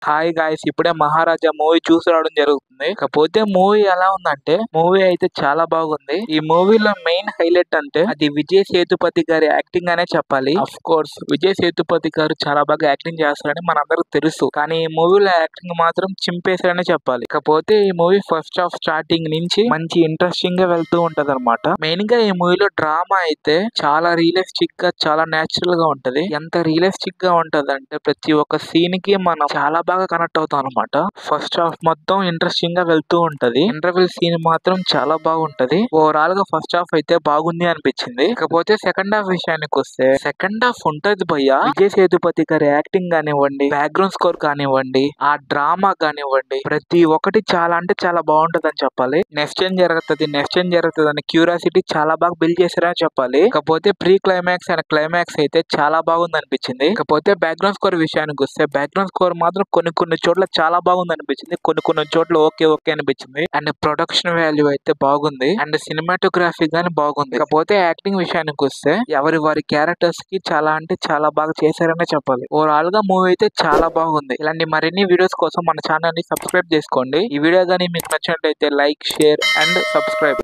Hi guys, ఇప్పుడే మహారాజా movie చూసి రావడం జరుగుతుంది. కాకపోతే మూవీ ఎలా ఉందంటే, మూవీ అయితే చాలా బాగుంది. ఈ మూవీలో మెయిన్ హైలైట్ అంటే అది విజయ్ సేతుపతి గారి యాక్టింగ్ అనే చెప్పాలి. అఫ్ కోర్స్ విజయ్ సేతుపతి గారు చాలా బాగా యాక్టింగ్ చేస్తారని మనందరికి తెలుసు. కానీ ఈ మూవీలో యాక్టింగ్ మాత్రం చింపేశారనే చెప్పాలి. కాకపోతే ఈ మూవీ ఫస్ట్ హాఫ్ స్టార్టింగ్ నుంచి మంచి ఇంట్రెస్టింగ్ గా వెళ్తూ ఉంటది అనమాట. మెయిన్ గా ఈ మూవీలో డ్రామా అయితే చాలా రియలిస్టిక్ గా, చాలా నేచురల్ గా ఉంటది. ఎంత రియలిస్టిక్ గా ఉంటది అంటే ప్రతి ఒక్క సీన్ కి మనం చాలా బాగా కనెక్ట్ అవుతాం అనమాట. ఫస్ట్ హాఫ్ మొత్తం ఇంట్రెస్టింగ్ గా వెళ్తూ ఉంటది. ఇంటర్వెల్ సీన్ మాత్రం చాలా బాగుంటది. ఓవరాల్ గా ఫస్ట్ హాఫ్ అయితే బాగుంది అనిపించింది. ఇకపోతే సెకండ్ హాఫ్ విషయానికి వస్తే, సెకండ్ హాఫ్ ఉంటది భయ్య. విజయ్ సేతుపతి గారి యాక్టింగ్ కానివ్వండి, బ్యాక్గ్రౌండ్ స్కోర్ కానివ్వండి, ఆ డ్రామా కానివ్వండి, ప్రతి ఒక్కటి చాలా అంటే చాలా బాగుంటది అని చెప్పాలి. నెక్స్ట్ ఏం జరుగుతుంది అని క్యూరియాసిటీ చాలా బాగా బిల్డ్ చేశారని చెప్పాలి. కాకపోతే ప్రీ క్లైమాక్స్ అండ్ క్లైమాక్స్ అయితే చాలా బాగుంది అనిపించింది. కాకపోతే బ్యాక్గ్రౌండ్ స్కోర్ విషయానికి వస్తే, బ్యాక్గ్రౌండ్ స్కోర్ మాత్రం కొన్ని చోట్ల చాలా బాగుంది అనిపించింది. కొన్ని చోట్ల ఓకే అనిపించింది. అండ్ ప్రొడక్షన్ వాల్యూ అయితే బాగుంది. అండ్ సినిమాటోగ్రఫీ గానీ బాగుంది. కాకపోతే యాక్టింగ్ విషయానికి వస్తే వారి క్యారెక్టర్స్ కి చాలా అంటే చాలా బాగా చేశారనే చెప్పాలి. ఓవరాల్ గా మూవీ అయితే చాలా బాగుంది. ఇలాంటి మరిన్ని వీడియోస్ కోసం మన ఛానల్ ని సబ్స్క్రైబ్ చేసుకోండి. ఈ వీడియో గానీ మీకు నచ్చినట్లయితే లైక్, షేర్ అండ్ సబ్స్క్రైబ్.